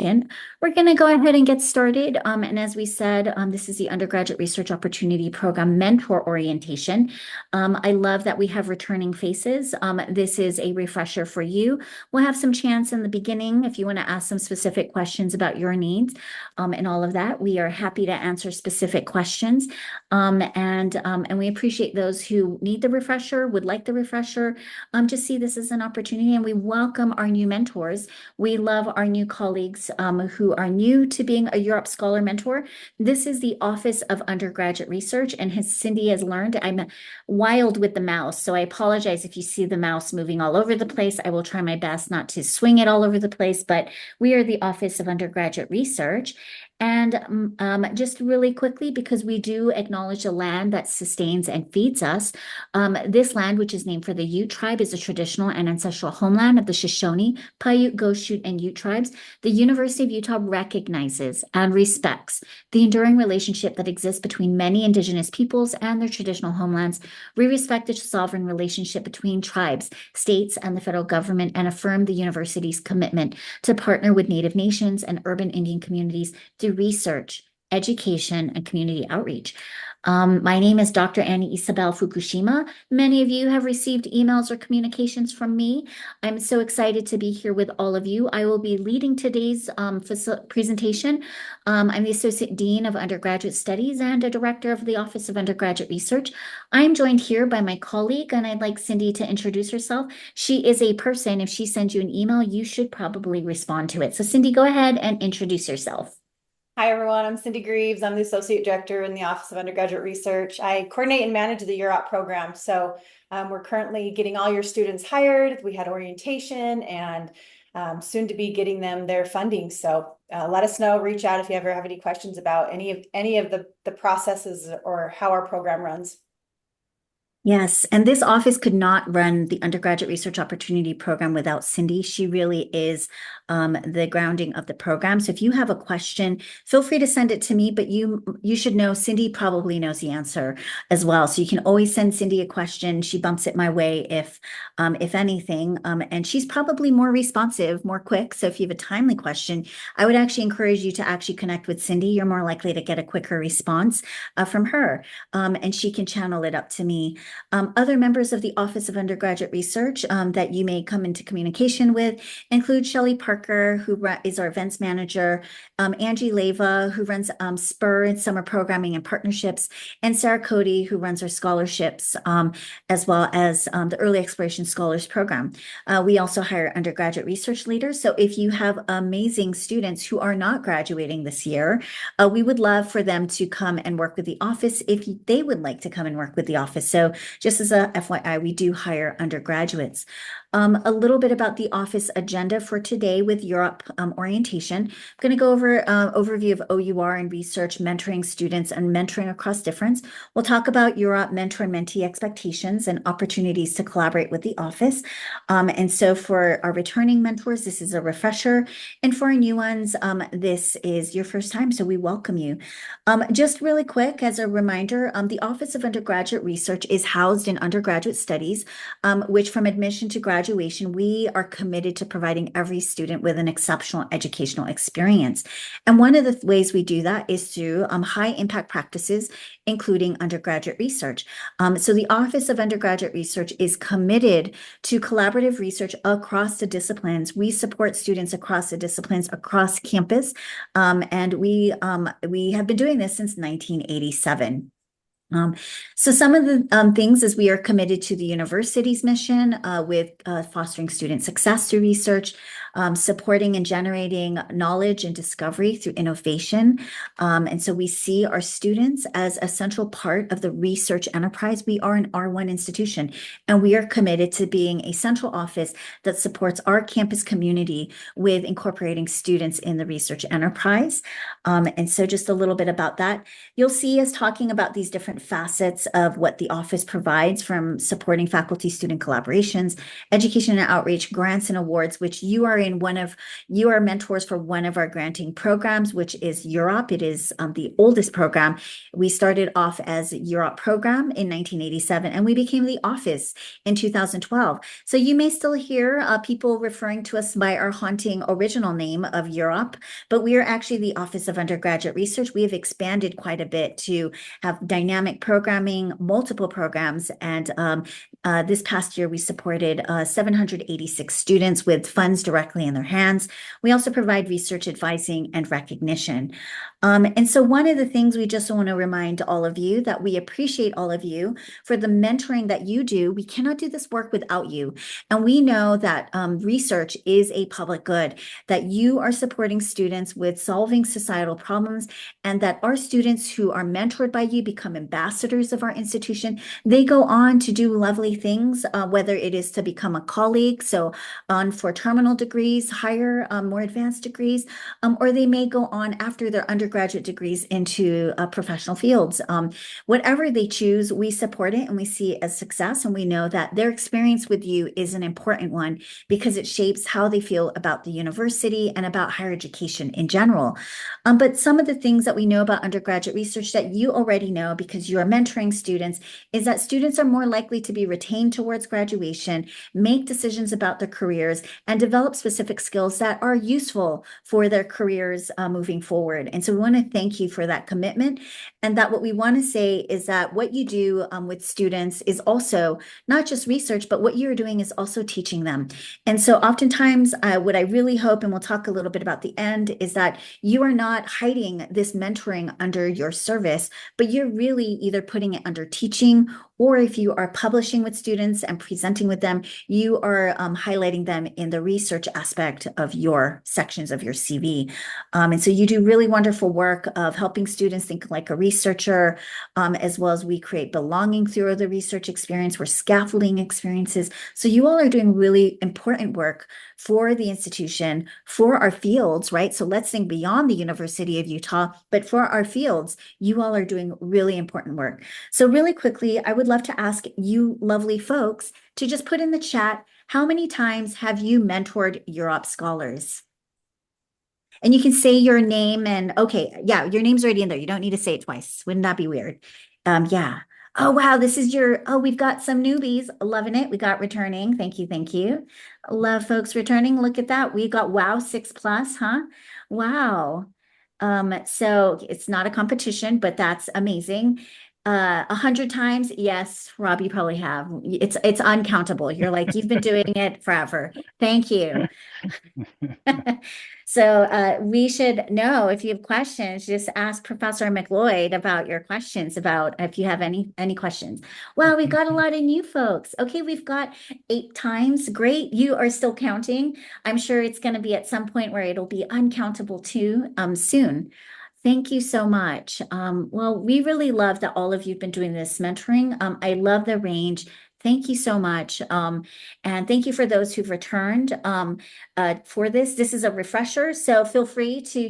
And we're going to go ahead and get started. And as we said, this is the Undergraduate Research Opportunity Program Mentor Orientation. I love that we have returning faces. This is a refresher for you. We'll have some chance in the beginning if you want to ask some specific questions about your needs and all of that. We are happy to answer specific questions. And we appreciate those who need the refresher, would like the refresher, just see this as an opportunity. And we welcome our new mentors. We love our new colleagues who are new to being a UROP Scholar Mentor. This is the Office of Undergraduate Research, and as Cindy has learned, I'm wild with the mouse, so I apologize if you see the mouse moving all over the place. I will try my best not to swing it all over the place, but we are the Office of Undergraduate Research. And just really quickly, because we do acknowledge the land that sustains and feeds us, this land, which is named for the Ute tribe, is a traditional and ancestral homeland of the Shoshone, Paiute, Goshute, and Ute tribes. The University of Utah recognizes and respects the enduring relationship that exists between many Indigenous peoples and their traditional homelands. We respect the sovereign relationship between tribes, states, and the federal government, and affirm the university's commitment to partner with Native nations and urban Indian communities through research, education, and community outreach. My name is Dr. Annie Isabel Fukushima. Many of you have received emails or communications from me. I'm so excited to be here with all of you. I will be leading today's presentation. I'm the Associate Dean of Undergraduate Studies and a Director of the Office of Undergraduate Research. I'm joined here by my colleague, and I'd like Cindy to introduce herself. She is a person. If she sends you an email, you should probably respond to it. So Cindy, go ahead and introduce yourself. Hi, everyone. I'm Cindy Greaves. I'm the Associate Director in the Office of Undergraduate Research. I coordinate and manage the UROP program. So we're currently getting all your students hired. We had orientation and soon to be getting them their funding. So let us know, reach out if you ever have any questions about any of the processes or how our program runs. Yes, and this office could not run the Undergraduate Research Opportunity Program without Cindy. She really is the grounding of the program. So if you have a question, feel free to send it to me, but you should know Cindy probably knows the answer as well. So you can always send Cindy a question. She bumps it my way if anything, and she's probably more responsive, more quick. So if you have a timely question, I would actually encourage you to actually connect with Cindy. You're more likely to get a quicker response from her, and she can channel it up to me. Other members of the Office of Undergraduate Research that you may come into communication with include Shelley Parker, who is our events manager, Angie Leva, who runs SPUR and summer programming and partnerships, and Sarah Cody, who runs our scholarships, as well as the Early Exploration Scholars Program. We also hire undergraduate research leaders. So if you have amazing students who are not graduating this year, we would love for them to come and work with the office if they would like to come and work with the office. So just as a FYI, we do hire undergraduates. A little bit about the office agenda for today with UROP orientation. I'm going to go over overview of OUR and research, mentoring students, and mentoring across difference. We'll talk about UROP mentor and mentee expectations and opportunities to collaborate with the office. And so for our returning mentors, this is a refresher. And for our new ones, this is your first time, so we welcome you. Just really quick, as a reminder, the Office of Undergraduate Research is housed in undergraduate studies, which from admission to graduation, we are committed to providing every student with an exceptional educational experience. And one of the ways we do that is through high impact practices, including undergraduate research. So the Office of Undergraduate Research is committed to collaborative research across the disciplines. We support students across the disciplines, across campus, and we have been doing this since 1987. So some of the things is we are committed to the university's mission with fostering student success through research, supporting and generating knowledge and discovery through innovation. And so we see our students as a central part of the research enterprise. We are an R1 institution, and we are committed to being a central office that supports our campus community with incorporating students in the research enterprise. And so just a little bit about that. You'll see us talking about these different facets of what the office provides, from supporting faculty-student collaborations, education and outreach, grants and awards, which you are you are mentors for one of our granting programs, which is UROP. It is the oldest program. We started off as UROP program in 1987, and we became the office in 2012. So you may still hear people referring to us by our haunting original name of UROP, but we are actually the Office of Undergraduate Research. We have expanded quite a bit to have dynamic programming, multiple programs, and this past year we supported 786 students with funds directly in their hands. We also provide research advising and recognition. And so one of the things we just want to remind all of you that we appreciate all of you for the mentoring that you do. We cannot do this work without you. And we know that research is a public good, that you are supporting students with solving societal problems, and that our students who are mentored by you become ambassadors of our institution. They go on to do lovely things, whether it is to become a colleague, so on for terminal degrees, higher, more advanced degrees, or they may go on after their undergraduate degrees into professional fields. Whatever they choose, we support it and we see it as success. And we know that their experience with you is an important one because it shapes how they feel about the university and about higher education in general. But some of the things that we know about undergraduate research that you already know because you are mentoring students is that students are more likely to be retained towards graduation, make decisions about their careers, and develop specific skills that are useful for their careers moving forward. And so we want to thank you for that commitment. And that what we want to say is that what you do with students is also not just research, but what you're doing is also teaching them. And so oftentimes, what I really hope, and we'll talk a little bit about the end, is that you are not hiding this mentoring under your service, but you're really either putting it under teaching, or if you are publishing with students and presenting with them, you are highlighting them in the research aspect of your sections of your CV. And so you do really wonderful work of helping students think like a researcher, as well as we create belonging through the research experience. We're scaffolding experiences. So you all are doing really important work for the institution, for our fields, right? So let's think beyond the University of Utah, but for our fields, you all are doing really important work. So really quickly, I would love to ask you lovely folks to just put in the chat, how many times have you mentored UROP scholars? And you can say your name and okay, yeah, your name's already in there. You don't need to say it twice. Wouldn't that be weird? Yeah. Oh, wow. We've got some newbies loving it. We got returning. Thank you. Thank you. Love folks returning. Look at that. We got wow, 6+, huh? Wow. So it's not a competition, but that's amazing. 100 times. Yes, Rob, you probably have. It's uncountable. You're like, you've been doing it forever. Thank you. So we should know if you have questions, just ask Professor McLeod about your questions about if you have any questions. Wow, we've got a lot of new folks. Okay, we've got 8 times. Great. You are still counting. I'm sure it's going to be at some point where it'll be uncountable too soon. Thank you so much. Well, we really love that all of you've been doing this mentoring. I love the range. Thank you so much. And thank you for those who've returned for this. This is a refresher, so feel free to,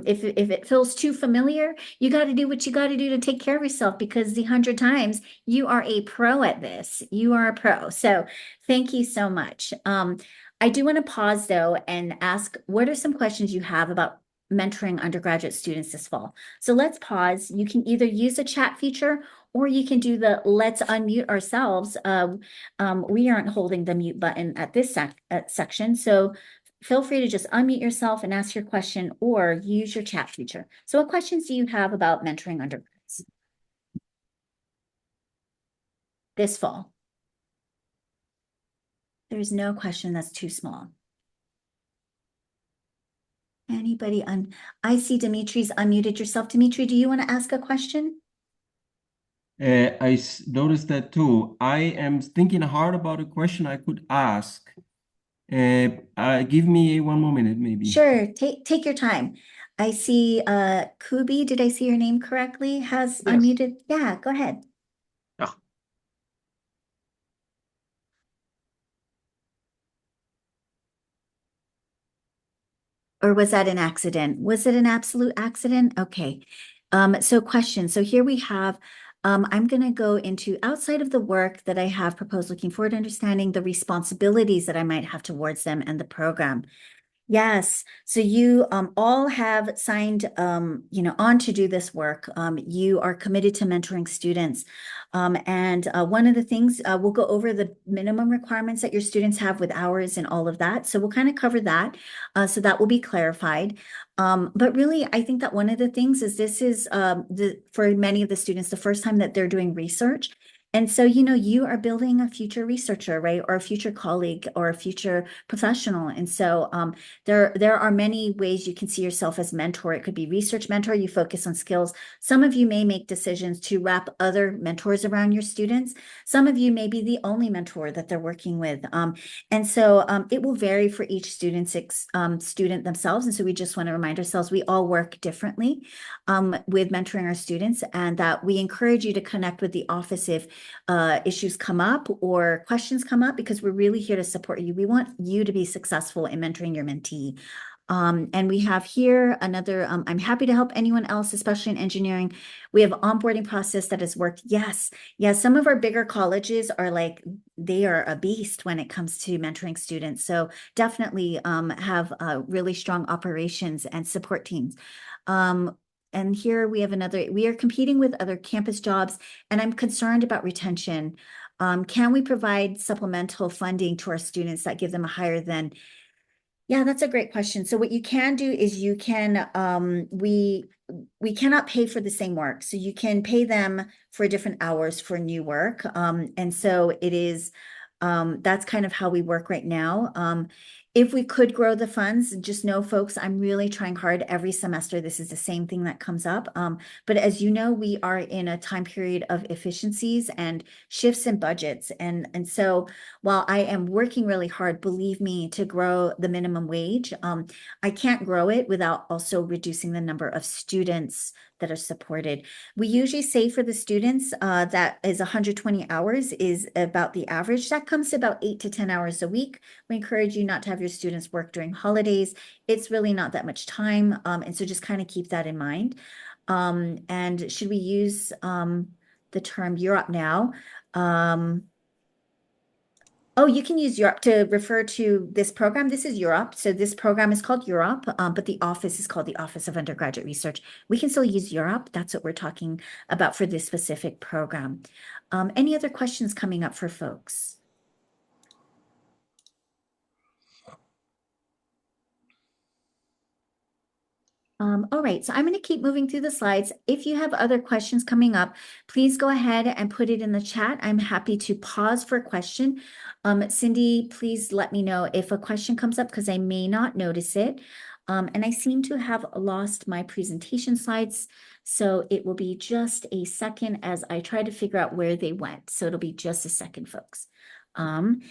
if it feels too familiar, you got to do what you got to do to take care of yourself because the 100 times you are a pro at this. You are a pro. So thank you so much. I do want to pause though and ask, what are some questions you have about mentoring undergraduate students this fall? So let's pause. You can either use the chat feature or you can do the let's unmute ourselves. We aren't holding the mute button at this section. So feel free to just unmute yourself and ask your question or use your chat feature. So what questions do you have about mentoring undergrads this fall? There's no question that's too small. Anybody I see Dimitri's unmuted yourself. Dimitri, do you want to ask a question? Noticed that too. I am thinking hard about a question I could ask. Give me one more minute, maybe. Sure, take your time. I see Kubi, did I see your name correctly? Has Yes. unmuted. Yeah, go ahead. Yeah. Or was that an accident? Was it an absolute accident? Okay. So question. So here we have I'm going to go into outside of the work that I have proposed, looking forward to understanding the responsibilities that I might have towards them and the program. Yes. So you all have signed on to do this work. You are committed to mentoring students. And one of the things we'll go over the minimum requirements that your students have with hours and all of that. So we'll kind of cover that. So that will be clarified. But really, I think that one of the things is this is for many of the students, the first time that they're doing research. And so, you are building a future researcher, right? Or a future colleague or a future professional. And so there are many ways you can see yourself as mentor. It could be research mentor, you focus on skills. Some of you may make decisions to wrap other mentors around your students. Some of you may be the only mentor that they're working with. And so it will vary for each student themselves. And so we just want to remind ourselves we all work differently with mentoring our students, and that we encourage you to connect with the office if issues come up or questions come up, because we're really here to support you. We want you to be successful in mentoring your mentee. And we have here another, I'm happy to help anyone else, especially in engineering. We have onboarding process that has worked. Yes. Some of our bigger colleges are like, they are a beast when it comes to mentoring students. So definitely have really strong operations and support teams. And here we have we are competing with other campus jobs, and I'm concerned about retention. Can we provide supplemental funding to our students that give them a higher than? Yeah, that's a great question. So what you can do is you can, we cannot pay for the same work. So you can pay them for different hours for new work. And so it is, that's kind of how we work right now. If we could grow the funds, just know, folks, I'm really trying hard every semester. This is the same thing that comes up. But as you know, we are in a time period of efficiencies and shifts in budgets. And so while I am working really hard, believe me, to grow the minimum wage, I can't grow it without also reducing the number of students that are supported. We usually say for the students that is 120 hours is about the average. That comes to about 8 to 10 hours a week. We encourage you not to have your students work during holidays. It's really not that much time. And so just kind of keep that in mind. And should we use the term UROP now? Oh, you can use UROP to refer to this program. This is UROP. So this program is called UROP, but the office is called the Office of Undergraduate Research. We can still use UROP. That's what we're talking about for this specific program. Any other questions coming up for folks? All right, so I'm going to keep moving through the slides. If you have other questions coming up, please go ahead and put it in the chat. I'm happy to pause for a question. Cindy, please let me know if a question comes up because I may not notice it. And I seem to have lost my presentation slides, so it will be just a second as I try to figure out where they went. So it'll be just a second, folks. And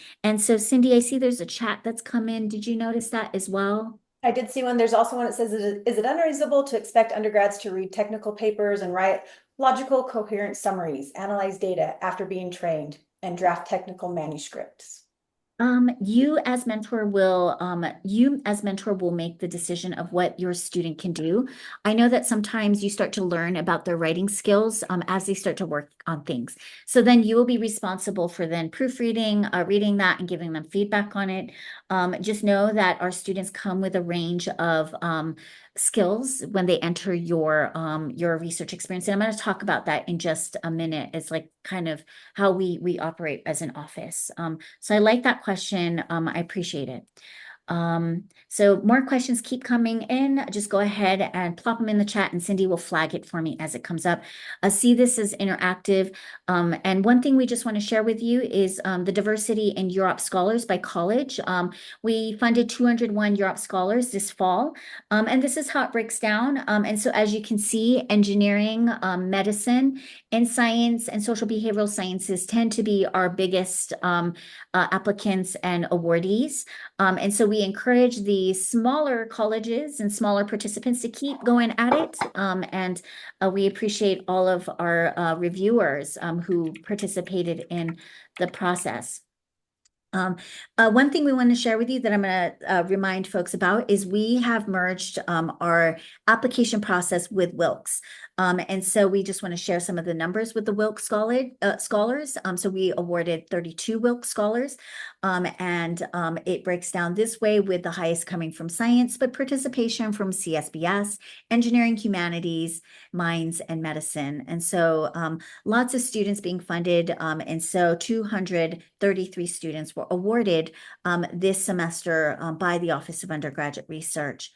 so Cindy, I see there's a chat that's come in. Did you notice that as well? I did see one. There's also one that says, is it unreasonable to expect undergrads to read technical papers and write logical, coherent summaries, analyze data after being trained, and draft technical manuscripts? You as mentor will make the decision of what your student can do. I know that sometimes you start to learn about their writing skills as they start to work on things. So then you will be responsible for then proofreading, reading that and giving them feedback on it. Just know that our students come with a range of skills when they enter your research experience. And I'm going to talk about that in just a minute. It's like kind of how we operate as an office. So I like that question. I appreciate it. So more questions keep coming in. Just go ahead and plop them in the chat and Cindy will flag it for me as it comes up. See this as interactive. And one thing we just want to share with you is the diversity in UROP scholars by college. We funded 201 UROP scholars this fall. And this is how it breaks down. And so as you can see, engineering, medicine, and science and social behavioral sciences tend to be our biggest applicants and awardees. And so we encourage the smaller colleges and smaller participants to keep going at it. And we appreciate all of our reviewers who participated in the process. One thing we want to share with you that I'm going to remind folks about is we have merged our application process with Wilkes. And so we just want to share some of the numbers with the Wilkes scholars. So we awarded 32 Wilkes scholars. And it breaks down this way, with the highest coming from science, but participation from CSBS, engineering, humanities, mines, and medicine. And so lots of students being funded. And so 233 students were awarded this semester by the Office of Undergraduate Research.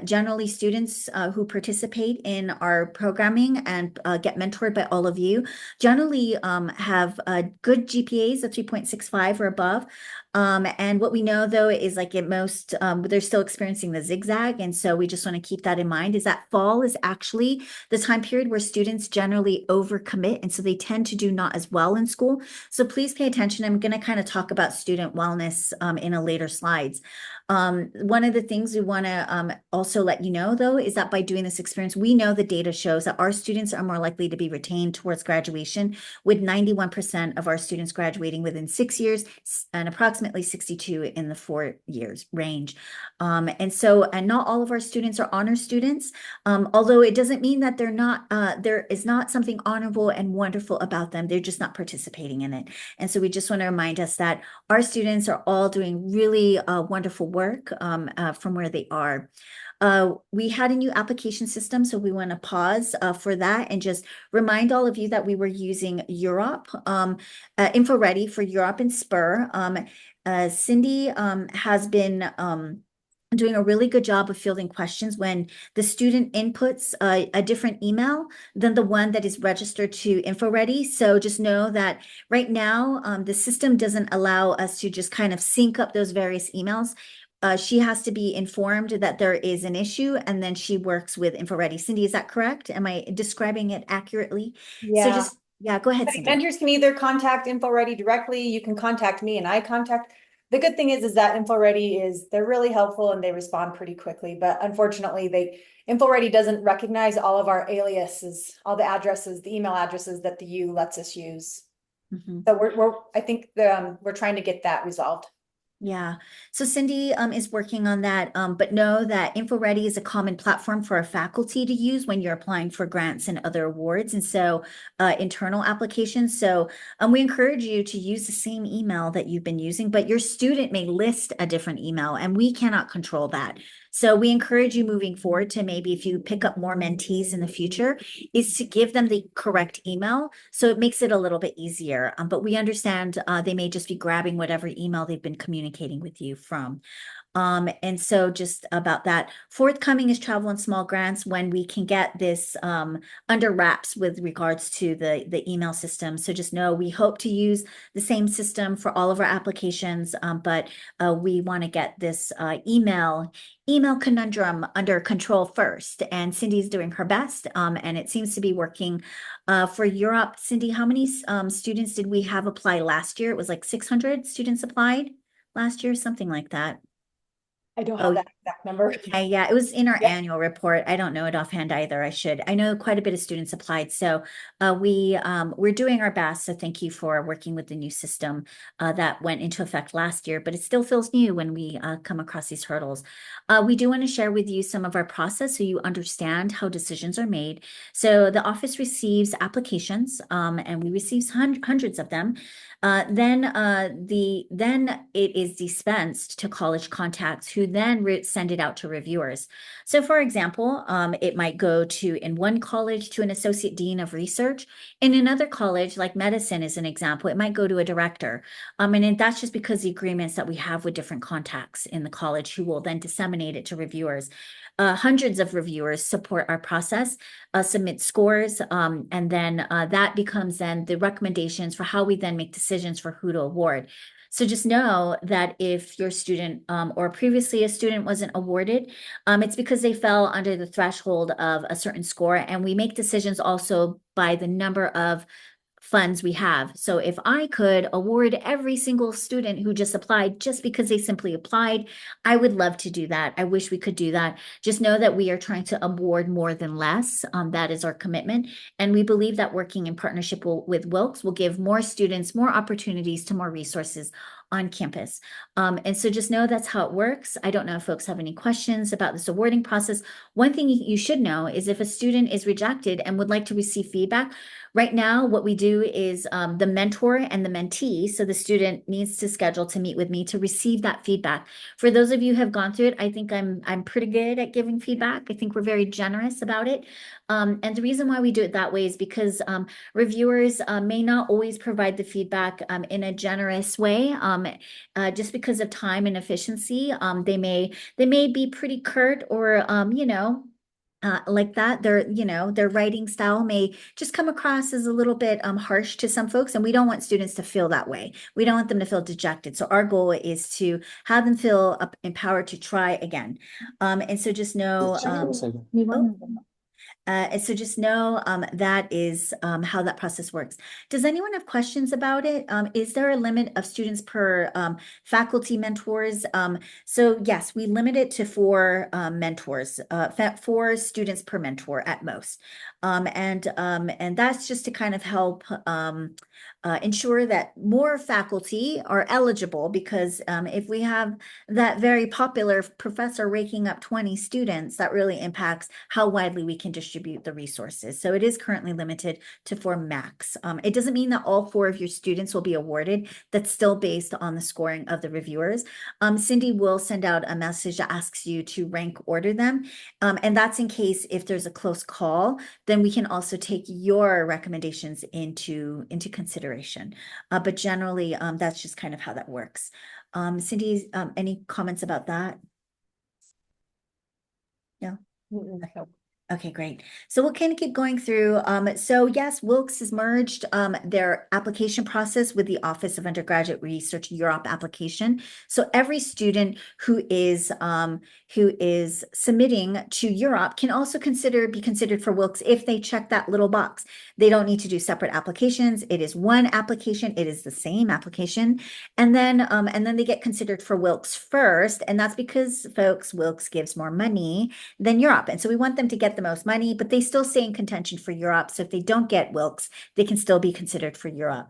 Generally, students who participate in our programming and get mentored by all of you generally have good GPAs of 3.65 or above. And what we know, though, is like at most, they're still experiencing the zigzag. And so we just want to keep that in mind, is that fall is actually the time period where students generally overcommit. And so they tend to do not as well in school. So please pay attention. I'm going to kind of talk about student wellness in a later slides. One of the things we want to also let you know, though, is that by doing this experience, we know the data shows that our students are more likely to be retained towards graduation, with 91% of our students graduating within 6 years and approximately 62 in the 4 years range. And not all of our students are honor students, although it doesn't mean that there is not something honorable and wonderful about them. They're just not participating in it. And so we just want to remind us that our students are all doing really wonderful work from where they are. We had a new application system, so we want to pause for that and just remind all of you that we were using UROP, InfoReady for UROP and SPUR. Cindy has been doing a really good job of fielding questions when the student inputs a different email than the one that is registered to InfoReady. So just know that right now, the system doesn't allow us to just kind of sync up those various emails. She has to be informed that there is an issue, and then she works with InfoReady. Cindy, is that correct? Am I describing it accurately? So Yeah. yeah, go ahead, I think Cindy. mentors can either contact InfoReady directly, you can contact me and I contact. The good thing is that they're really helpful and they respond pretty quickly, but unfortunately InfoReady doesn't recognize all of our aliases, all the addresses, the email addresses that the U lets us use. Mhm. So I think we're trying to get that resolved. Yeah. So Cindy is working on that, but know that InfoReady is a common platform for our faculty to use when you're applying for grants and other awards. And so internal applications. So we encourage you to use the same email that you've been using, but your student may list a different email and we cannot control that. So we encourage you moving forward to, maybe if you pick up more mentees in the future, is to give them the correct email. So it makes it a little bit easier. But we understand they may just be grabbing whatever email they've been communicating with you from. And so just about that, forthcoming is travel and small grants when we can get this under wraps with regards to the email system. So just know we hope to use the same system for all of our applications, but we want to get this email conundrum under control first. And Cindy's doing her best, and it seems to be working for UROP. Cindy, how many students did we have apply last year? It was like 600 students applied last year, something like that. I don't have Oh, that exact number. yeah, it was in our Yep. annual report. I don't know it offhand either. I should. I know quite a bit of students applied, so we're doing our best. So thank you for working with the new system that went into effect last year, but it still feels new when we come across these hurdles. We do want to share with you some of our process so you understand how decisions are made. So the office receives applications, and we receive hundreds of them. Then it is dispensed to college contacts, who then send it out to reviewers. So for example, it might go to, in one college, to an associate dean of research. In another college, like medicine is an example, it might go to a director. And that's just because the agreements that we have with different contacts in the college, who will then disseminate it to reviewers. Hundreds of reviewers support our process, submit scores, and then that becomes then the recommendations for how we then make decisions for who to award. So just know that if your student or previously a student wasn't awarded, it's because they fell under the threshold of a certain score. And we make decisions also by the number of funds we have. So if I could award every single student who just applied just because they simply applied, I would love to do that. I wish we could do that. Just know that we are trying to award more than less. That is our commitment. And we believe that working in partnership with Wilkes will give more students more opportunities to more resources on campus. And so just know that's how it works. I don't know if folks have any questions about this awarding process. One thing you should know is if a student is rejected and would like to receive feedback, right now what we do is the mentor and the mentee, so the student needs to schedule to meet with me to receive that feedback. For those of you who have gone through it, I think I'm pretty good at giving feedback. I think we're very generous about it. And the reason why we do it that way is because reviewers may not always provide the feedback in a generous way, just because of time and efficiency. They may be pretty curt or like that. Their writing style may just come across as a little bit harsh to some folks, and we don't want students to feel that way. We don't want them to feel dejected. So our goal is to have them feel empowered to try again. And so just know, and so just know that is how that process works. Does anyone have questions about it? Is there a limit of students per faculty mentors? So yes, we limit it to 4 mentors, 4 students per mentor at most. And that's just to kind of help ensure that more faculty are eligible, because if we have that very popular professor raking up 20 students, that really impacts how widely we can distribute the resources. So it is currently limited to 4 max. It doesn't mean that all 4 of your students will be awarded. That's still based on the scoring of the reviewers. Cindy will send out a message that asks you to rank order them. And that's in case if there's a close call, then we can also take your recommendations into consideration. But generally, that's just kind of how that works. Cindy, any comments about that? No? Okay, great. So we'll kind of keep going through. So yes, Wilkes has merged their application process with the Office of Undergraduate Research UROP application. So every student who is submitting to UROP can also be considered for Wilkes if they check that little box. They don't need to do separate applications. It is one application. It is the same application, and then they get considered for Wilkes first, and that's because, folks, Wilkes gives more money than UROP, and so we want them to get the most money, but they still stay in contention for UROP. So if they don't get Wilkes, they can still be considered for UROP.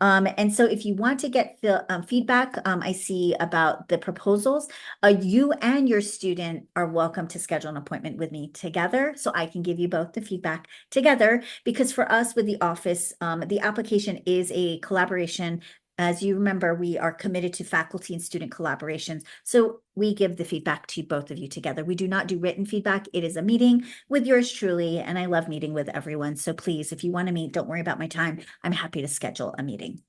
And so if you want to get feedback, I see about the proposals, you and your student are welcome to schedule an appointment with me together, so I can give you both the feedback together, because for us with the office, the application is a collaboration. As you remember, we are committed to faculty and student collaborations. So we give the feedback to both of you together. We do not do written feedback. It is a meeting with yours truly, and I love meeting with everyone. So please, if you want to meet, don't worry about my time. I'm happy to schedule a meeting.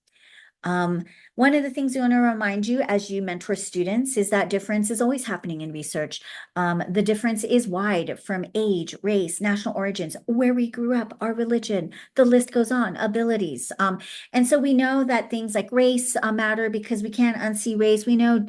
One of the things we want to remind you as you mentor students is that difference is always happening in research. The difference is wide, from age, race, national origins, where we grew up, our religion, the list goes on, abilities. And so we know that things like race matter, because we can't unsee race. We know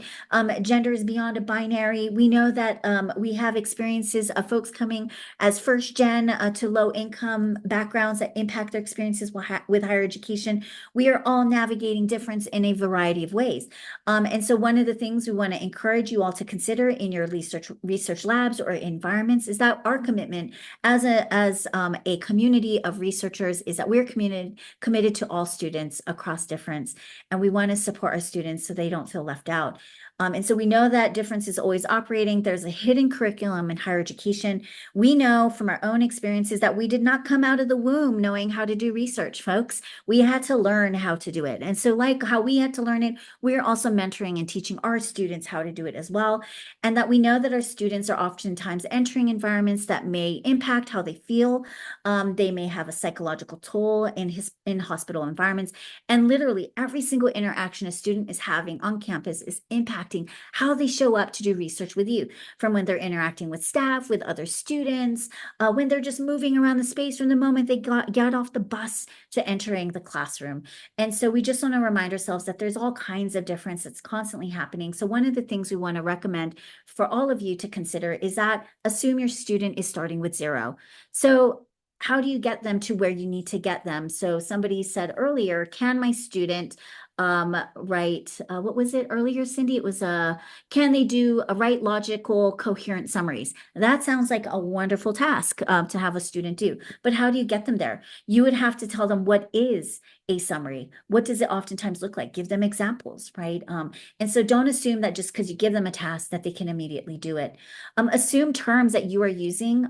gender is beyond a binary. We know that we have experiences of folks coming as first gen to low income backgrounds that impact their experiences with higher education. We are all navigating difference in a variety of ways. And so one of the things we want to encourage you all to consider in your research labs or environments is that our commitment as a community of researchers is that we're committed to all students across difference, and we want to support our students so they don't feel left out. And so we know that difference is always operating. There's a hidden curriculum in higher education. We know from our own experiences that we did not come out of the womb knowing how to do research, folks. We had to learn how to do it. And so like how we had to learn it, we're also mentoring and teaching our students how to do it as well. And that we know that our students are oftentimes entering environments that may impact how they feel. They may have a psychological toll in hospital environments. And literally every single interaction a student is having on campus is impacting how they show up to do research with you, from when they're interacting with staff, with other students, when they're just moving around the space from the moment they got off the bus to entering the classroom. And so we just want to remind ourselves that there's all kinds of difference that's constantly happening. So one of the things we want to recommend for all of you to consider is that assume your student is starting with 0. So how do you get them to where you need to get them? So somebody said earlier, can my student write, what was it earlier, Cindy? It was, can they do write logical, coherent summaries? That sounds like a wonderful task to have a student do. But how do you get them there? You would have to tell them what is a summary? What does it oftentimes look like? Give them examples, right? And so don't assume that just because you give them a task that they can immediately do it. Assume terms that you are using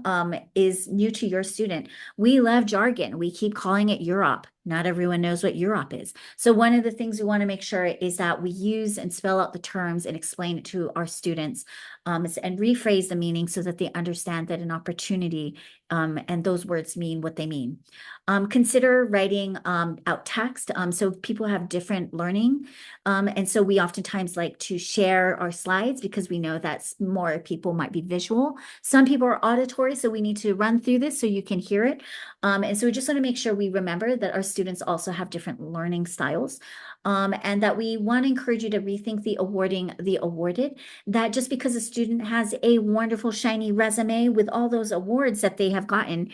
is new to your student. We love jargon. We keep calling it UROP. Not everyone knows what UROP is. So one of the things we want to make sure is that we use and spell out the terms and explain it to our students and rephrase the meaning so that they understand that an opportunity and those words mean what they mean. Consider writing out text. So people have different learning. And so we oftentimes like to share our slides because we know that more people might be visual. Some people are auditory, so we need to run through this so you can hear it. And so we just want to make sure we remember that our students also have different learning styles. And that we want to encourage you to rethink the awarding the awarded, that just because a student has a wonderful, shiny resume with all those awards that they have gotten,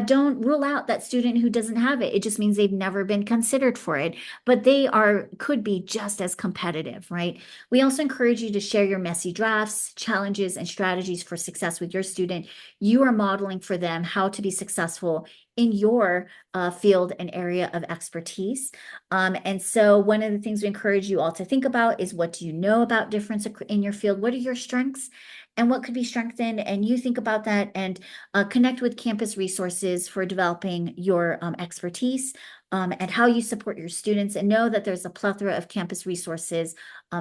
don't rule out that student who doesn't have it. It just means they've never been considered for it, but they could be just as competitive, right? We also encourage you to share your messy drafts, challenges, and strategies for success with your student. You are modeling for them how to be successful in your field and area of expertise. And so one of the things we encourage you all to think about is, what do you know about difference in your field? What are your strengths and what could be strengthened? And you think about that and connect with campus resources for developing your expertise and how you support your students, and know that there's a plethora of campus resources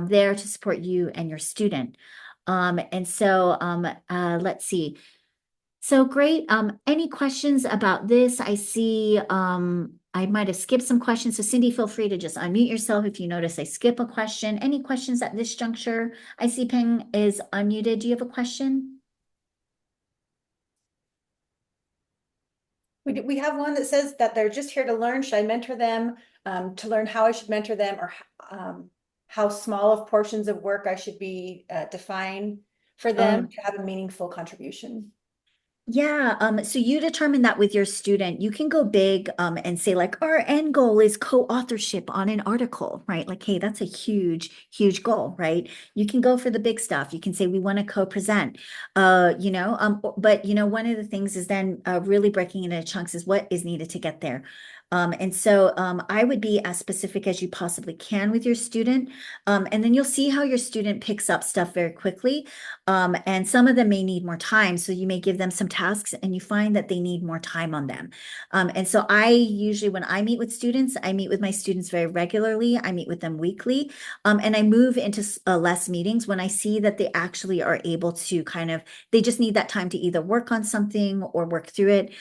there to support you and your student. And so let's see. So great. Any questions about this? I see I might have skipped some questions. So Cindy, feel free to just unmute yourself if you notice I skip a question. Any questions at this juncture? I see Peng is unmuted. Do you have a question? We have one that says that they're just here to learn. Should I mentor them to learn how I should mentor them, or how small of portions of work I should be define for them to have a meaningful contribution? Yeah, so you determine that with your student. You can go big and say like, our end goal is co-authorship on an article, right? Like, hey, that's a huge, huge goal, right? You can go for the big stuff. You can say we want to co-present, but one of the things is then really breaking it into chunks is what is needed to get there. And so I would be as specific as you possibly can with your student. And then you'll see how your student picks up stuff very quickly. And some of them may need more time. So you may give them some tasks and you find that they need more time on them. And so I usually, when I meet with students, I meet with my students very regularly. I meet with them weekly. And I move into less meetings when I see that they actually are able to they just need that time to either work on something or work through it.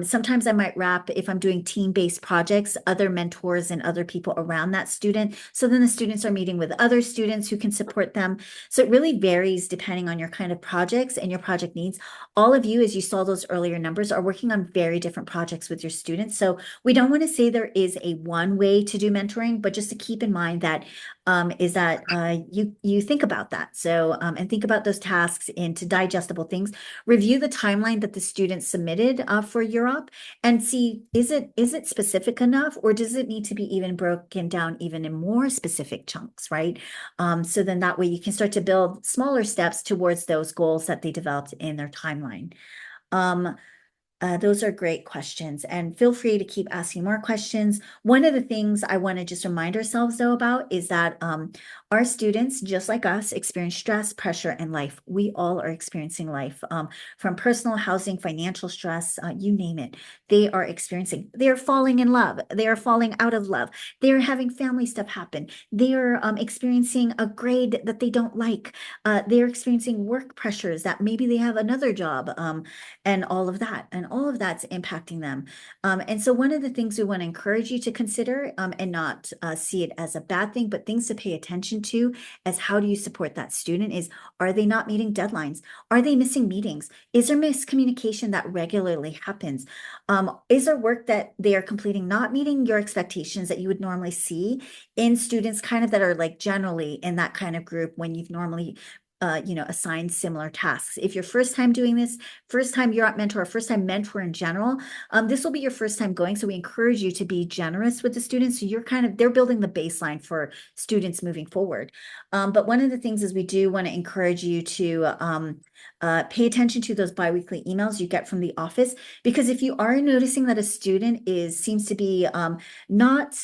Sometimes I might wrap, if I'm doing team-based projects, other mentors and other people around that student. So then the students are meeting with other students who can support them. So it really varies depending on your kind of projects and your project needs. All of you, as you saw those earlier numbers, are working on very different projects with your students. So we don't want to say there is a one way to do mentoring, but just to keep in mind that you think about that. So and think about those tasks into digestible things. Review the timeline that the students submitted for UROP and see, is it specific enough, or does it need to be even broken down even in more specific chunks, right? So then that way you can start to build smaller steps towards those goals that they developed in their timeline. Those are great questions, and feel free to keep asking more questions. One of the things I want to just remind ourselves though about is that our students, just like us, experience stress, pressure, and life. We all are experiencing life from personal, housing, financial stress, you name it. They are falling in love. They are falling out of love. They are having family stuff happen. They are experiencing a grade that they don't like. They're experiencing work pressures that maybe they have another job and all of that. And all of that's impacting them. And so one of the things we want to encourage you to consider and not see it as a bad thing, but things to pay attention to as how do you support that student is, are they not meeting deadlines? Are they missing meetings? Is there miscommunication that regularly happens? Is there work that they are completing not meeting your expectations that you would normally see in students kind of that are like generally in that kind of group when you've normally assigned similar tasks? If your first time doing this, first time UROP mentor, or first time mentor in general, this will be your first time going. So we encourage you to be generous with the students. So they're building the baseline for students moving forward. But one of the things is we do want to encourage you to pay attention to those biweekly emails you get from the office, because if you are noticing that a student seems to be not,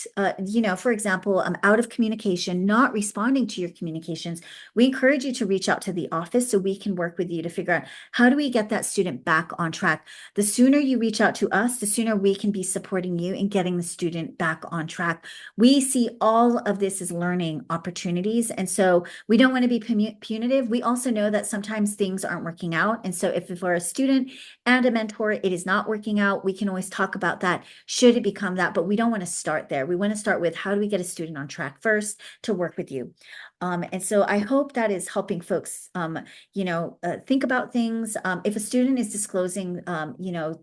for example, out of communication, not responding to your communications, we encourage you to reach out to the office so we can work with you to figure out how do we get that student back on track. The sooner you reach out to us, the sooner we can be supporting you in getting the student back on track. We see all of this as learning opportunities. And so we don't want to be punitive. We also know that sometimes things aren't working out. And so if for a student and a mentor, it is not working out, we can always talk about that. Should it become that? But we don't want to start there. We want to start with how do we get a student on track first to work with you. And so I hope that is helping folks, think about things. If a student is disclosing,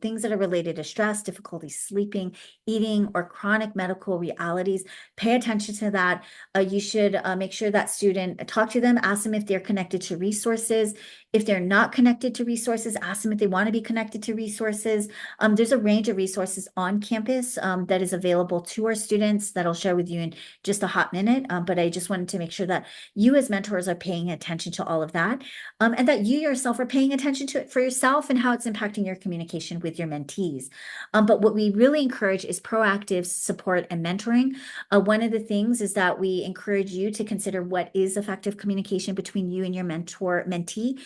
things that are related to stress, difficulty sleeping, eating, or chronic medical realities, pay attention to that. You should make sure that student talk to them, ask them if they're connected to resources. If they're not connected to resources, ask them if they want to be connected to resources. There's a range of resources on campus that is available to our students that I'll share with you in just a hot minute. But I just wanted to make sure that you as mentors are paying attention to all of that, and that you yourself are paying attention to it for yourself and how it's impacting your communication with your mentees. But what we really encourage is proactive support and mentoring. One of the things is that we encourage you to consider what is effective communication between you and your mentee.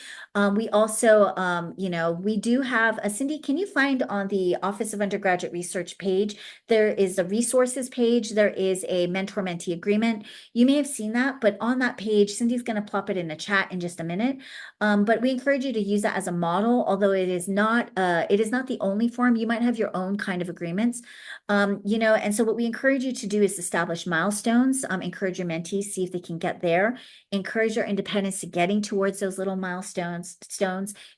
We also, we do have Cindy, can you find on the Office of Undergraduate Research page, there is a resources page, there is a mentor-mentee agreement. You may have seen that, but on that page, Cindy's going to plop it in the chat in just a minute. But we encourage you to use that as a model, although it is not the only form. You might have your own kind of agreements. And so what we encourage you to do is establish milestones, encourage your mentees, see if they can get there, encourage your independence to getting towards those little milestones,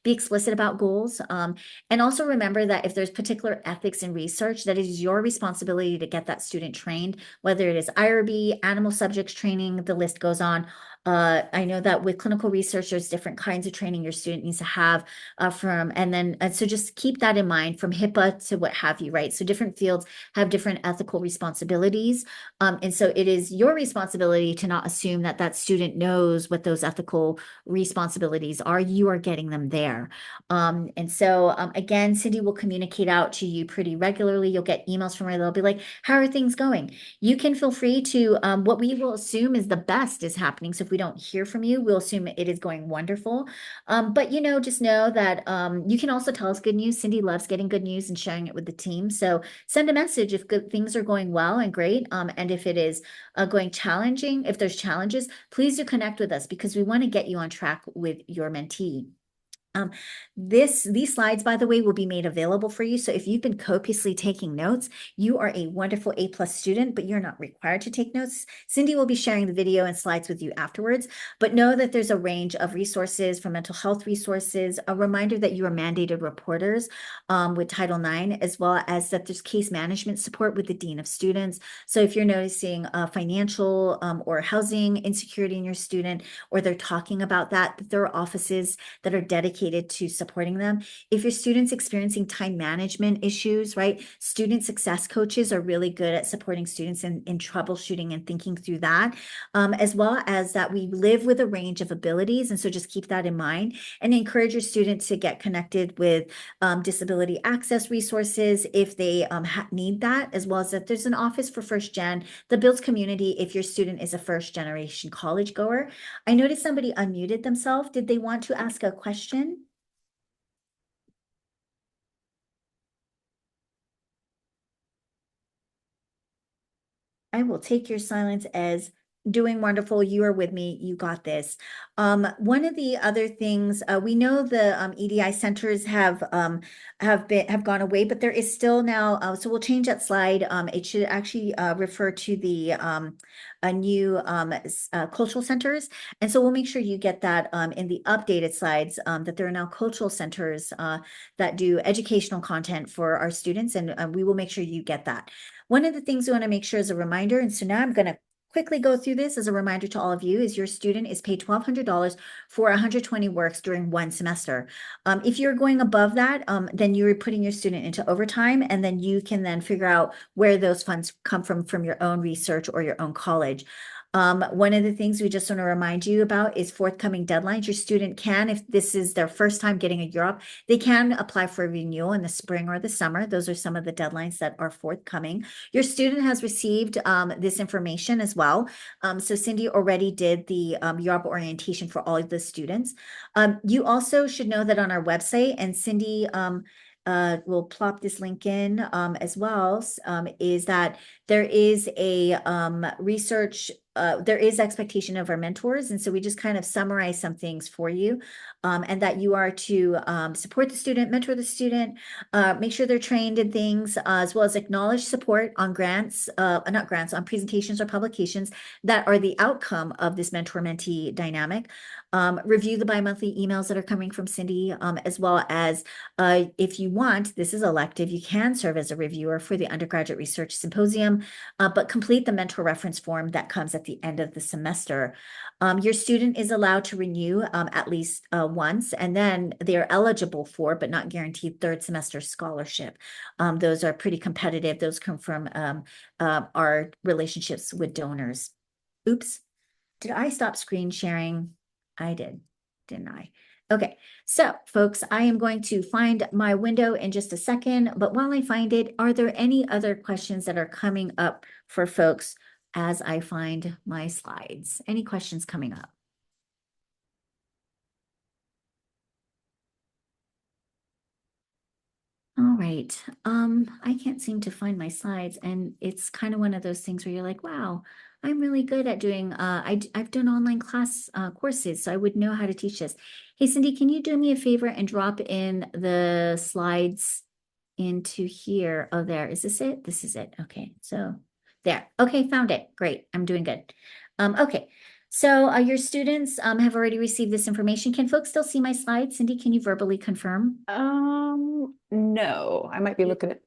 be explicit about goals. And also remember that if there's particular ethics in research, that it is your responsibility to get that student trained, whether it is IRB, animal subjects training, the list goes on. I know that with clinical research, there's different kinds of training your student needs to have so just keep that in mind, from HIPAA to what have you, right? So different fields have different ethical responsibilities. And so it is your responsibility to not assume that that student knows what those ethical responsibilities are. You are getting them there. Again, Cindy will communicate out to you pretty regularly. You'll get emails from her. They'll be like, how are things going? You can feel free to, what we will assume is the best is happening. So if we don't hear from you, we'll assume it is going wonderful. But just know that you can also tell us good news. Cindy loves getting good news and sharing it with the team. So send a message if good things are going well and great. And if it is going challenging, if there's challenges, please do connect with us, because we want to get you on track with your mentee. These slides, by the way, will be made available for you. So if you've been copiously taking notes, you are a wonderful A+ student, but you're not required to take notes. Cindy will be sharing the video and slides with you afterwards, but know that there's a range of resources for mental health resources, a reminder that you are mandated reporters with Title IX, as well as that there's case management support with the Dean of Students. So if you're noticing financial or housing insecurity in your student, or they're talking about that there are offices that are dedicated to supporting them. If your student's experiencing time management issues, right? Student success coaches are really good at supporting students in troubleshooting and thinking through that, as well as that we live with a range of abilities. And so just keep that in mind and encourage your student to get connected with disability access resources if they need that, as well as that there's an office for first gen that builds community if your student is a first generation college goer. I noticed somebody unmuted themselves. Did they want to ask a question? I will take your silence as doing wonderful. You are with me. You got this. One of the other things we know the EDI centers have gone away, but there is still now. So we'll change that slide. It should actually refer to the a new cultural centers, and so we'll make sure you get that in the updated slides. That there are now cultural centers that do educational content for our students, and we will make sure you get that. One of the things we want to make sure is a reminder, and so now I'm going to quickly go through this as a reminder to all of you, is your student is paid $1,200 for 120 works during one semester. If you're going above that, then you're putting your student into overtime, and then you can then figure out where those funds come from your own research or your own college. One of the things we just want to remind you about is forthcoming deadlines. Your student can, if this is their first time getting a UROP, they can apply for a renewal in the spring or the summer. Those are some of the deadlines that are forthcoming. Your student has received this information as well. So Cindy already did the UROP orientation for all of the students. You also should know that on our website, and Cindy will plop this link in as well, is that there is a research, there is expectation of our mentors. And so we just kind of summarize some things for you, and that you are to support the student, mentor the student, make sure they're trained in things, as well as acknowledge support on grants, not grants, on presentations or publications that are the outcome of this mentor-mentee dynamic. Review the bi-monthly emails that are coming from Cindy, as well as if you want, this is elective, you can serve as a reviewer for the undergraduate research symposium, but complete the mentor reference form that comes at the end of the semester. Your student is allowed to renew at least once, and then they're eligible for, but not guaranteed, third semester scholarship. Those are pretty competitive. Those come from our relationships with donors. Oops, did I stop screen sharing? I did, didn't I? Okay, so folks, I am going to find my window in just a second, but while I find it, are there any other questions that are coming up for folks as I find my slides? Any questions coming up? All right, I can't seem to find my slides, and it's kind of one of those things where you're like, wow, I'm really good at doing, I've done online class courses, so I would know how to teach this. Hey, Cindy, can you do me a favor and drop in the slides into here? Oh, there, is this it? This is it. Okay, so there. Okay, found it. Great, I'm doing good. Okay, so your students have already received this information. Can folks still see my slides? Cindy, can you verbally confirm? No, I might be looking at.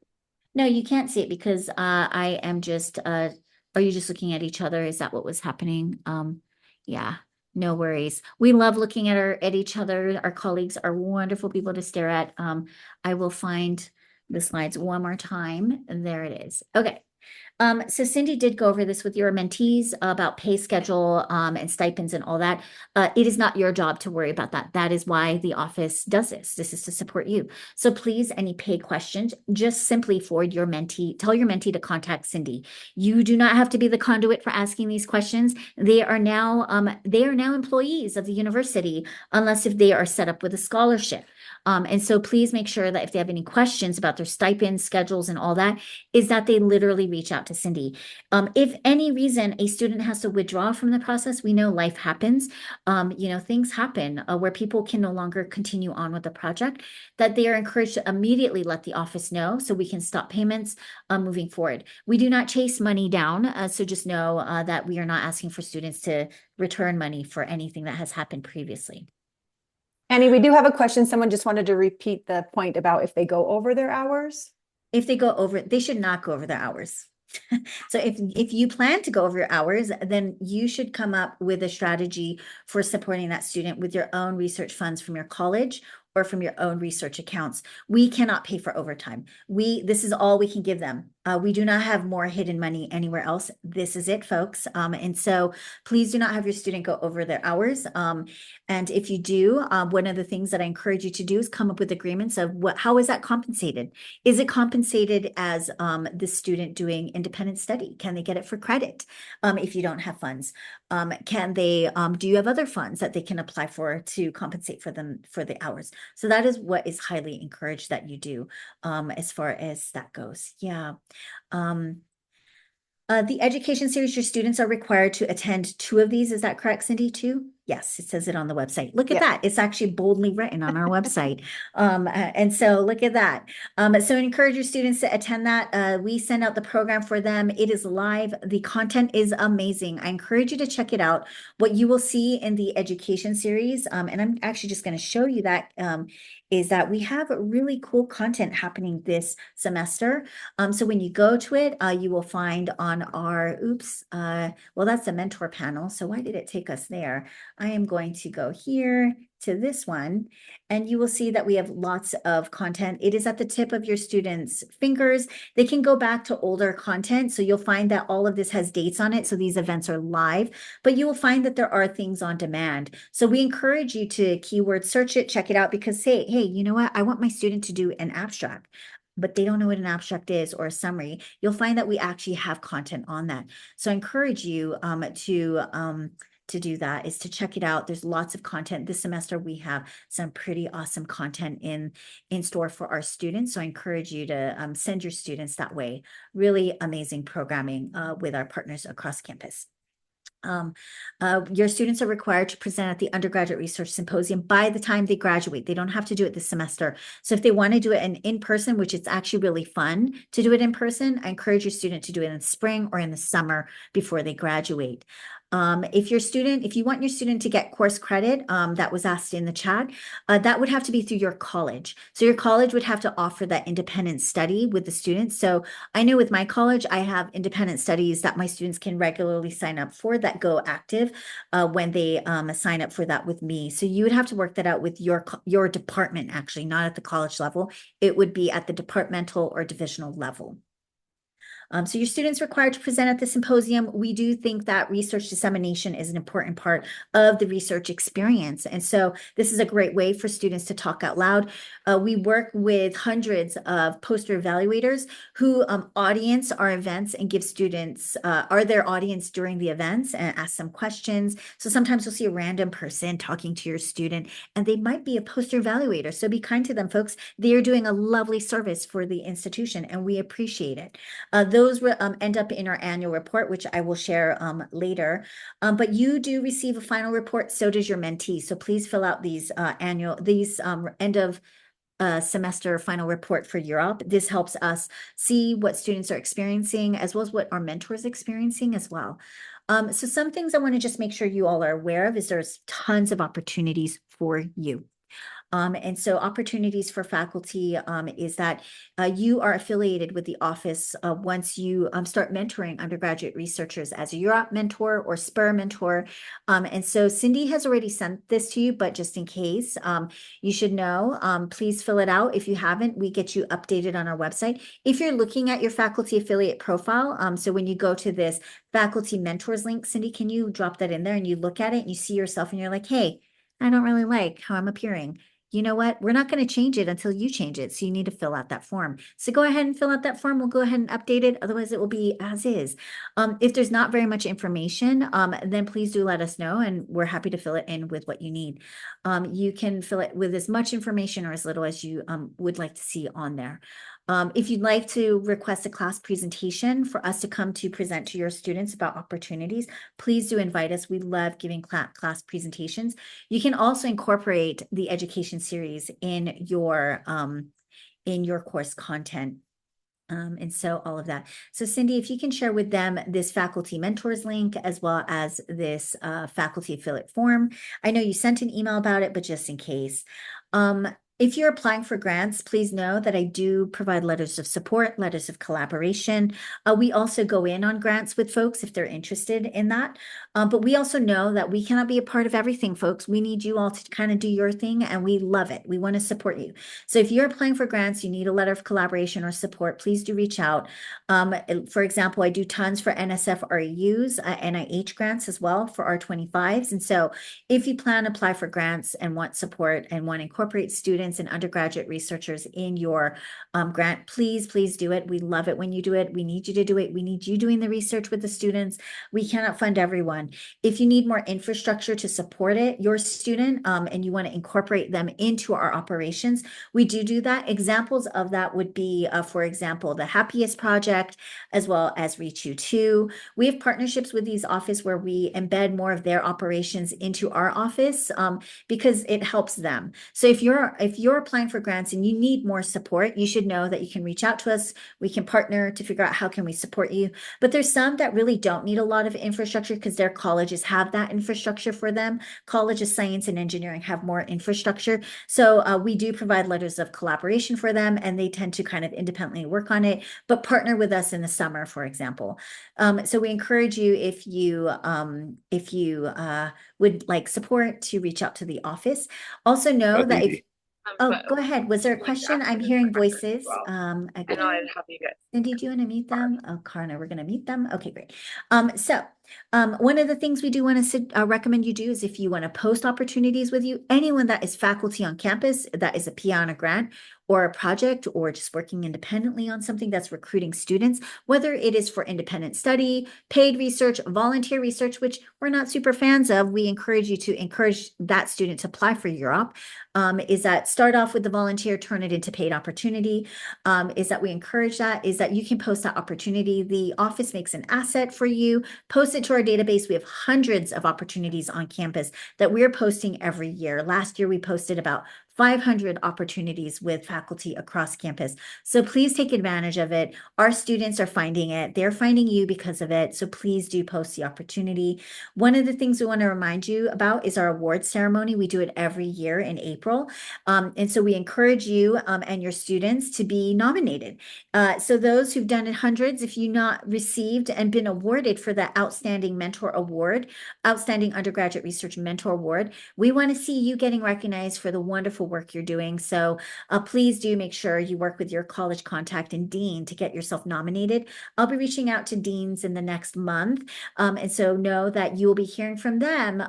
No, you can't see it because I am just are you just looking at each other? Is that what was happening? Yeah, no worries. We love looking at each other. Our colleagues are wonderful people to stare at. I will find the slides one more time. There it is. Okay. So Cindy did go over this with your mentees about pay schedule and stipends and all that. It is not your job to worry about that. That is why the office does this. This is to support you. So please, any pay questions, just simply forward your mentee, tell your mentee to contact Cindy. You do not have to be the conduit for asking these questions. They are now employees of the university, unless if they are set up with a scholarship. And so please make sure that if they have any questions about their stipends, schedules, and all that, is that they literally reach out to Cindy. If any reason a student has to withdraw from the process, we know life happens. Things happen where people can no longer continue on with the project, that they are encouraged to immediately let the office know so we can stop payments moving forward. We do not chase money down, so just know that we are not asking for students to return money for anything that has happened previously. Annie, we do have a question. Someone just wanted to repeat the point about if they go over their hours. If they go over, they should not go over their hours. So if you plan to go over your hours, then you should come up with a strategy for supporting that student with your own research funds from your college or from your own research accounts. We cannot pay for overtime. This is all we can give them. We do not have more hidden money anywhere else. This is it, folks. And so please do not have your student go over their hours. And if you do, one of the things that I encourage you to do is come up with agreements of how is that compensated? Is it compensated as the student doing independent study? Can they get it for credit if you don't have funds? Do you have other funds that they can apply for to compensate for them for the hours? So that is what is highly encouraged that you do as far as that goes. Yeah. The education series, your students are required to attend 2 of these. Is that correct, Cindy, 2? Yes, it says it on the website. Look at that. It's actually boldly written on our website. And so look at that. So encourage your students to attend that. We send out the program for them. It is live. The content is amazing. I encourage you to check it out. What you will see in the education series, and I'm actually just going to show you that, is that we have really cool content happening this semester. So when you go to it, you will find on our, well, that's the mentor panel. So why did it take us there? I am going to go here to this one, and you will see that we have lots of content. It is at the tip of your students' fingers. They can go back to older content. So you'll find that all of this has dates on it. So these events are live, but you will find that there are things on demand. So we encourage you to keyword search it, check it out, because say, hey, you know what? I want my student to do an abstract, but they don't know what an abstract is or a summary. You'll find that we actually have content on that. So I encourage you to do that, is to check it out. There's lots of content. This semester we have some pretty awesome content in store for our students. So I encourage you to send your students that way. Really amazing programming with our partners across campus. Your students are required to present at the Undergraduate Research Symposium by the time they graduate. They don't have to do it this semester. So if they want to do it in person, which it's actually really fun to do it in person, I encourage your student to do it in the spring or in the summer before they graduate. If you want your student to get course credit, that was asked in the chat, that would have to be through your college. So your college would have to offer that independent study with the students. So I know with my college, I have independent studies that my students can regularly sign up for that go active when they sign up for that with me. So you would have to work that out with your department, actually, not at the college level. It would be at the departmental or divisional level. So your students required to present at the symposium. We do think that research dissemination is an important part of the research experience. And so this is a great way for students to talk out loud. We work with hundreds of poster evaluators who audience our events and give students, are their audience during the events, and ask them questions. So sometimes you'll see a random person talking to your student, and they might be a poster evaluator. So be kind to them, folks. They are doing a lovely service for the institution, and we appreciate it. Those end up in our annual report, which I will share later. But you do receive a final report, so does your mentee. So please fill out these end of semester final report for UROP. This helps us see what students are experiencing, as well as what our mentors are experiencing as well. So some things I want to just make sure you all are aware of is there's tons of opportunities for you. And so opportunities for faculty is that you are affiliated with the office once you start mentoring undergraduate researchers as a UROP mentor or SPUR mentor. And so Cindy has already sent this to you, but just in case, you should know, please fill it out. If you haven't, we get you updated on our website. If you're looking at your faculty affiliate profile, so when you go to this faculty mentors link, Cindy, can you drop that in there and you look at it and you see yourself and you're like, hey, I don't really like how I'm appearing. You know what? We're not going to change it until you change it. So you need to fill out that form. So go ahead and fill out that form. We'll go ahead and update it. Otherwise, it will be as is. If there's not very much information, then please do let us know, and we're happy to fill it in with what you need. You can fill it with as much information or as little as you would like to see on there. If you'd like to request a class presentation for us to come to present to your students about opportunities, please do invite us. We love giving class presentations. You can also incorporate the education series in your course content. And so all of that. So Cindy, if you can share with them this faculty mentors link, as well as this faculty affiliate form. I know you sent an email about it, but just in case. If you're applying for grants, please know that I do provide letters of support, letters of collaboration. We also go in on grants with folks if they're interested in that. But we also know that we cannot be a part of everything, folks. We need you all to kind of do your thing, and we love it. We want to support you. So if you're applying for grants, you need a letter of collaboration or support, please do reach out. For example, I do tons for NSF REUs, NIH grants as well for R25s. And so if you plan to apply for grants and want support and want to incorporate students and undergraduate researchers in your grant, please do it. We love it when you do it. We need you to do it. We need you doing the research with the students. We cannot fund everyone. If you need more infrastructure to support it, your student, and you want to incorporate them into our operations, we do that. Examples of that would be, for example, the Happiest Project, as well as Reach You Too. We have partnerships with these offices where we embed more of their operations into our office because it helps them. So if if you're applying for grants and you need more support, you should know that you can reach out to us. We can partner to figure out how can we support you. But there's some that really don't need a lot of infrastructure because their colleges have that infrastructure for them. College of Science and Engineering have more infrastructure. So we do provide letters of collaboration for them, and they tend to kind of independently work on it, but partner with us in the summer, for example. So we encourage you, if you would like support, to reach out to the office. Also know that if, oh, go ahead. Was there a question? I'm hearing voices. Okay. Cindy, do you want to meet them? Oh, Karna, we're going to meet them. Okay, great. One of the things we do want to recommend you do is, if you want to post opportunities with you, anyone that is faculty on campus that is a PI on a grant or a project, or just working independently on something that's recruiting students, whether it is for independent study, paid research, volunteer research, which we're not super fans of, we encourage you to encourage that student to apply for UROP. Is that start off with the volunteer, turn it into paid opportunity. Is that we encourage that, is that you can post that opportunity. The office makes an asset for you, post it to our database. We have hundreds of opportunities on campus that we're posting every year. Last year, we posted about 500 opportunities with faculty across campus. So please take advantage of it. Our students are finding it. They're finding you because of it. So please do post the opportunity. One of the things we want to remind you about is our awards ceremony. We do it every year in April. And so we encourage you and your students to be nominated. So those who've done it hundreds, if you not received and been awarded for the Outstanding Mentor Award, Outstanding Undergraduate Research Mentor Award, we want to see you getting recognized for the wonderful work you're doing. So please do make sure you work with your college contact and dean to get yourself nominated. I'll be reaching out to deans in the next month. And so know that you will be hearing from them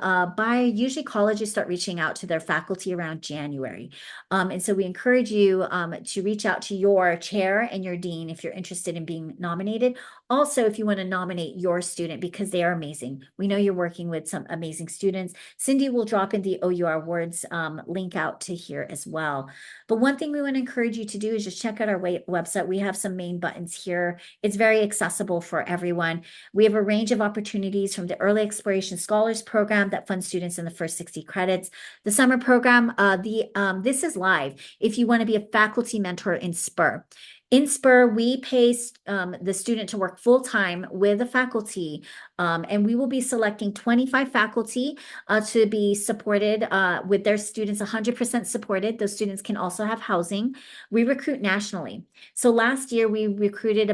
usually colleges start reaching out to their faculty around January. And so we encourage you to reach out to your chair and your dean if you're interested in being nominated. Also, if you want to nominate your student, because they are amazing. We know you're working with some amazing students. Cindy will drop in the OUR Awards link out to here as well. But one thing we want to encourage you to do is just check out our website. We have some main buttons here. It's very accessible for everyone. We have a range of opportunities, from the Early Exploration Scholars Program that funds students in the first 60 credits. The summer program, this is live. If you want to be a faculty mentor in SPUR. In SPUR, we pay the student to work full-time with the faculty, and we will be selecting 25 faculty to be supported with their students, 100% supported. Those students can also have housing. We recruit nationally. So last year, we recruited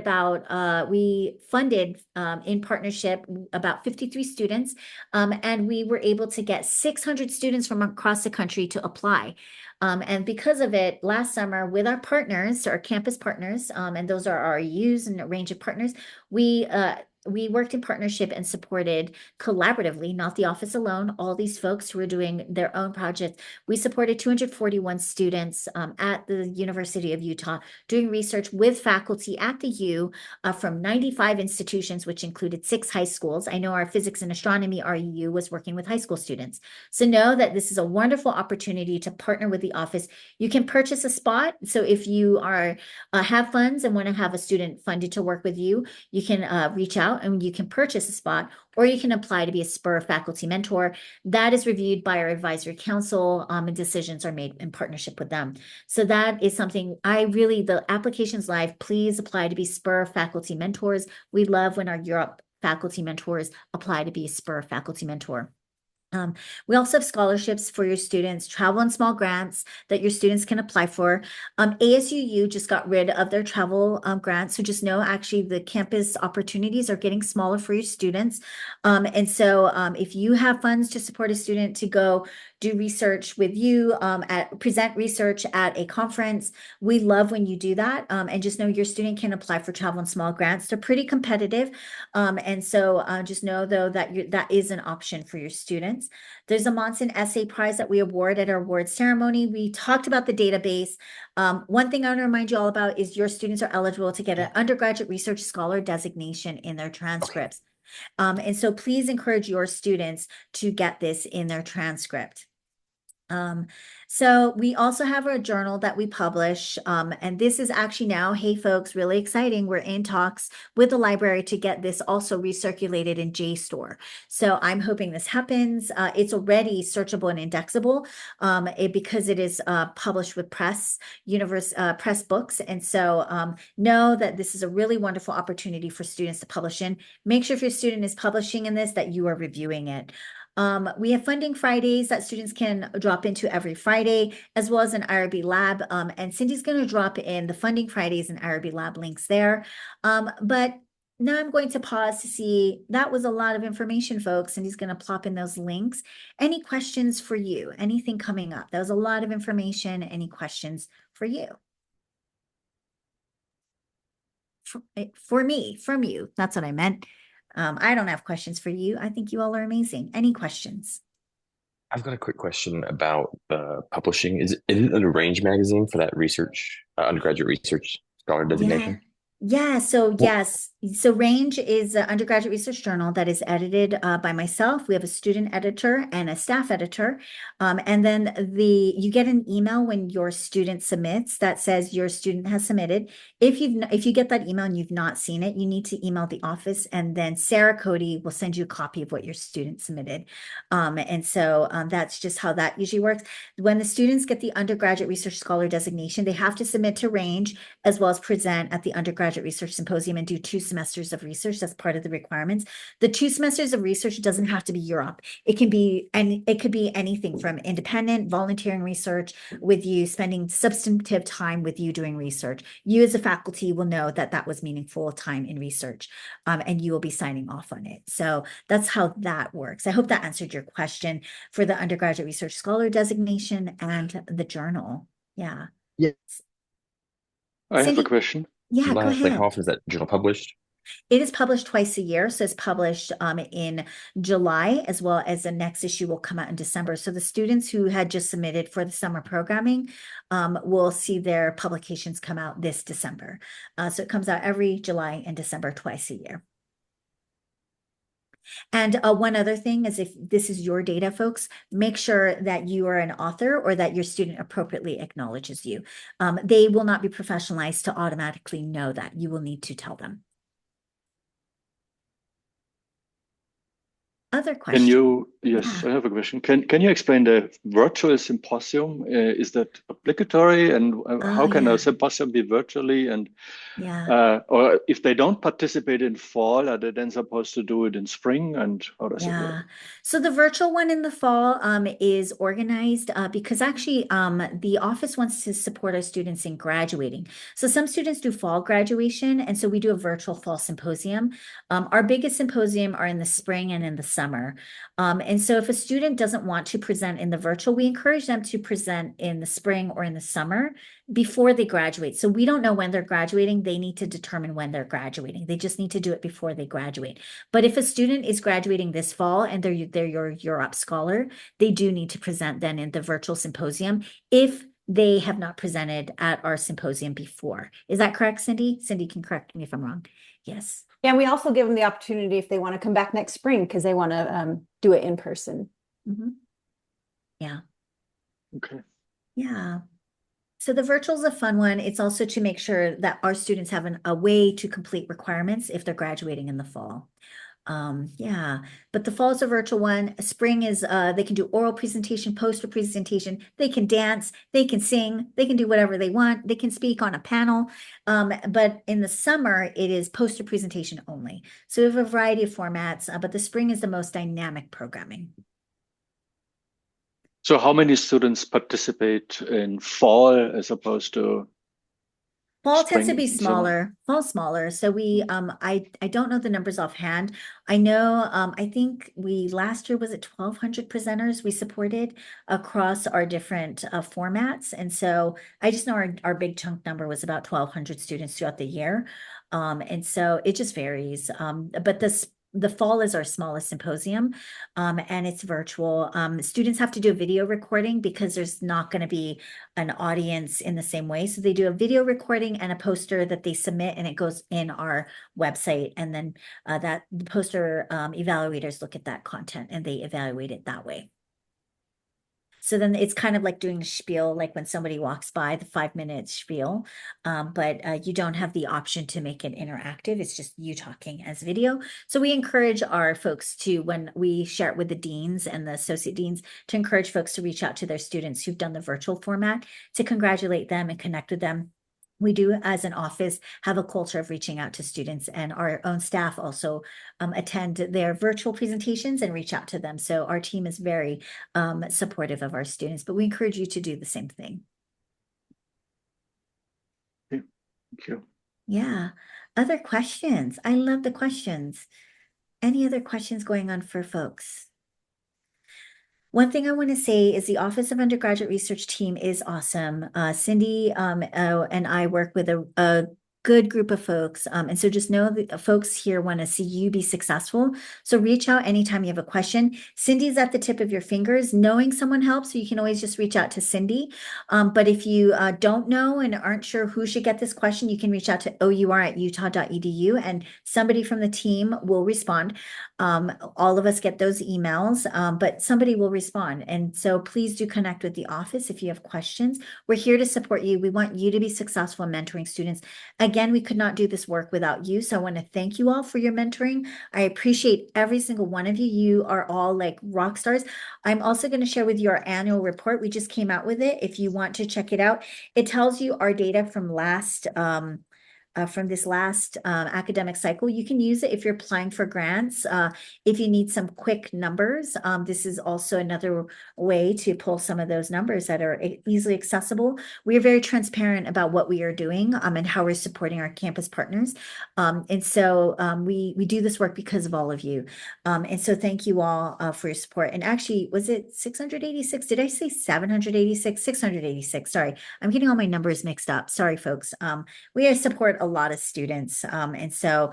we funded in partnership about 53 students, and we were able to get 600 students from across the country to apply. And because of it, last summer with our partners, our campus partners, and those are our REUs and a range of partners, we worked in partnership and supported collaboratively, not the office alone, all these folks who are doing their own projects. We supported 241 students at the University of Utah doing research with faculty at the U from 95 institutions, which included 6 high schools. I know our physics and astronomy REU was working with high school students. So know that this is a wonderful opportunity to partner with the office. You can purchase a spot. So if you are have funds and want to have a student funded to work with you, you can reach out and you can purchase a spot, or you can apply to be a SPUR faculty mentor. That is reviewed by our advisory council, and decisions are made in partnership with them. So that is something the application's live. Please apply to be SPUR faculty mentors. We love when our UROP faculty mentors apply to be a SPUR faculty mentor. We also have scholarships for your students, travel and small grants that your students can apply for. ASUU just got rid of their travel grants. So just know, actually, the campus opportunities are getting smaller for your students. And so if you have funds to support a student to go do research with you, present research at a conference, we love when you do that. And just know your student can apply for travel and small grants. They're pretty competitive. And so just know, though, that that is an option for your students. There's a Monson Essay Prize that we award at our award ceremony. We talked about the database. One thing I want to remind you all about is your students are eligible to get an undergraduate research scholar designation in their transcripts. And so please encourage your students to get this in their transcript. Um, so we also have a journal that we publish, and this is actually now, hey folks, really exciting. We're in talks with the library to get this also recirculated in JSTOR. So I'm hoping this happens. It's already searchable and indexable, because it is published with Press Books. And so know that this is a really wonderful opportunity for students to publish in. Make sure if your student is publishing in this that you are reviewing it. We have funding Fridays that students can drop into every Friday, as well as an IRB lab. And Cindy's going to drop in the funding Fridays and IRB lab links there. But now I'm going to pause to see, that was a lot of information, folks. Cindy's going to plop in those links. Any questions for you? Anything coming up? That was a lot of information. Any questions for you? For me, from you. That's what I meant. I don't have questions for you. I think you all are amazing. Any questions? I've got a quick question about publishing. Is it a Range magazine for that research, undergraduate research scholar designation? Yeah. So Well, yes. So Range is an undergraduate research journal that is edited by myself. We have a student editor and a staff editor. And then you get an email when your student submits that says your student has submitted. If you get that email and you've not seen it, you need to email the office, and then Sarah Cody will send you a copy of what your student submitted. And so that's just how that usually works. When the students get the undergraduate research scholar designation, they have to submit to Range as well as present at the undergraduate research symposium and do 2 semesters of research. That's part of the requirements. The 2 semesters of research doesn't have to be UROP. It can be, and it could be anything from independent volunteering research with you spending substantive time with you doing research. You as a faculty will know that that was meaningful time in research, and you will be signing off on it. So that's how that works. I hope that answered your question for the undergraduate research scholar designation and the journal. Yeah. Yeah. I have a Cindy? question. Yeah, go lastly, ahead. how often is that journal published? It is published twice a year. So it's published in July, as well as the next issue will come out in December. So the students who had just submitted for the summer programming will see their publications come out this December. So it comes out every July and December, twice a year. And one other thing is, if this is your data, folks, make sure that you are an author or that your student appropriately acknowledges you. They will not be professionalized to automatically know that. You will need to tell them. Other questions? Yes, Yeah. I have a question. Can you explain the virtual symposium? Is that obligatory, and how can Yeah. a symposium be virtually? And Yeah. or if they don't participate in fall, are they then supposed to do it in spring? And how does it work? Yeah. So the virtual one in the fall is organized because actually the office wants to support our students in graduating. So some students do fall graduation, and so we do a virtual fall symposium. Our biggest symposium are in the spring and in the summer. And so if a student doesn't want to present in the virtual, we encourage them to present in the spring or in the summer before they graduate. So we don't know when they're graduating. They need to determine when they're graduating. They just need to do it before they graduate. But if a student is graduating this fall and they're your UROP scholar, they do need to present then in the virtual symposium if they have not presented at our symposium before. Is that correct, Cindy? Cindy can correct me if I'm wrong. Yes. Yeah, and we also give them the opportunity if they want to come back next spring because they want to do it in person. Mm-hmm. Yeah. Okay. Yeah. So the virtual is a fun one. It's also to make sure that our students have a way to complete requirements if they're graduating in the fall. Yeah, but the fall is a virtual one. Spring is they can do oral presentation, poster presentation, they can dance, they can sing, they can do whatever they want, they can speak on a panel. But in the summer, it is poster presentation only. So we have a variety of formats, but the spring is the most dynamic programming. So how many students participate in fall as opposed to Fall tends to spring be and summer? smaller, fall smaller. So we, I don't know the numbers offhand. I know, I think last year was it 1,200 presenters we supported across our different formats. And so I just know our big chunk number was about 1,200 students throughout the year. And so it just varies. But the fall is our smallest symposium, and it's virtual. Students have to do a video recording because there's not going to be an audience in the same way. So they do a video recording and a poster that they submit, and it goes in our website. And then that the poster evaluators look at that content and they evaluate it that way. So then it's kind of like doing a spiel, like when somebody walks by, the 5 minute spiel. But you don't have the option to make it interactive. It's just you talking as video. So we encourage our folks to, when we share it with the deans and the associate deans, to encourage folks to reach out to their students who've done the virtual format to congratulate them and connect with them. We do, as an office, have a culture of reaching out to students, and our own staff also attend their virtual presentations and reach out to them. So our team is very supportive of our students, but we encourage you to do the same thing. Thank you. Yeah. Other questions? I love the questions. Any other questions going on for folks? One thing I want to say is the Office of Undergraduate Research team is awesome. Cindy and I work with a good group of folks. And so just know that folks here want to see you be successful. So reach out anytime you have a question. Cindy's at the tip of your fingers. Knowing someone helps, so you can always just reach out to Cindy. But if you don't know and aren't sure who should get this question, you can reach out to our@utah.edu and somebody from the team will respond. All of us get those emails, but somebody will respond. And so please do connect with the office if you have questions. We're here to support you. We want you to be successful in mentoring students. Again, we could not do this work without you. So I want to thank you all for your mentoring. I appreciate every single one of you. You are all like rock stars. I'm also going to share with you our annual report. We just came out with it. If you want to check it out, it tells you our data from this last academic cycle. You can use it if you're applying for grants. If you need some quick numbers, this is also another way to pull some of those numbers that are easily accessible. We are very transparent about what we are doing and how we're supporting our campus partners. And so we do this work because of all of you. And so thank you all for your support. And actually, was it 686? Did I say 786? 686. Sorry, I'm getting all my numbers mixed up. Sorry, folks. We support a lot of students. And so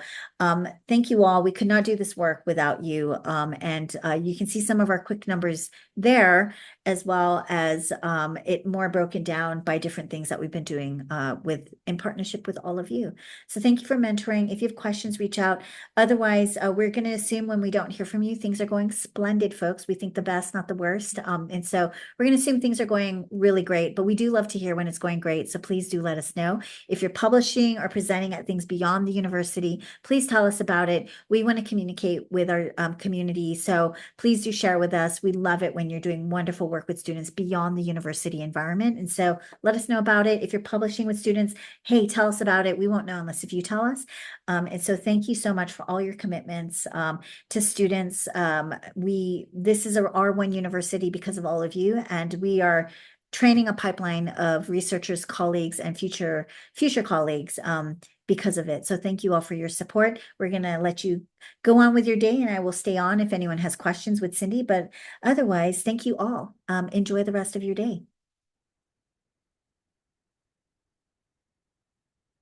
thank you all. We could not do this work without you. And you can see some of our quick numbers there, as well as it more broken down by different things that we've been doing in partnership with all of you. So thank you for mentoring. If you have questions, reach out. Otherwise, we're going to assume when we don't hear from you, things are going splendid, folks. We think the best, not the worst. And so we're going to assume things are going really great, but we do love to hear when it's going great. So please do let us know. If you're publishing or presenting at things beyond the university, please tell us about it. We want to communicate with our community. So please do share with us. We love it when you're doing wonderful work with students beyond the university environment. And so let us know about it. If you're publishing with students, hey, tell us about it. We won't know unless if you tell us. And so thank you so much for all your commitments to students. This is our one university because of all of you, and we are training a pipeline of researchers, colleagues, and future colleagues because of it. So thank you all for your support. We're going to let you go on with your day, and I will stay on if anyone has questions with Cindy. But otherwise, thank you all. Enjoy the rest of your day.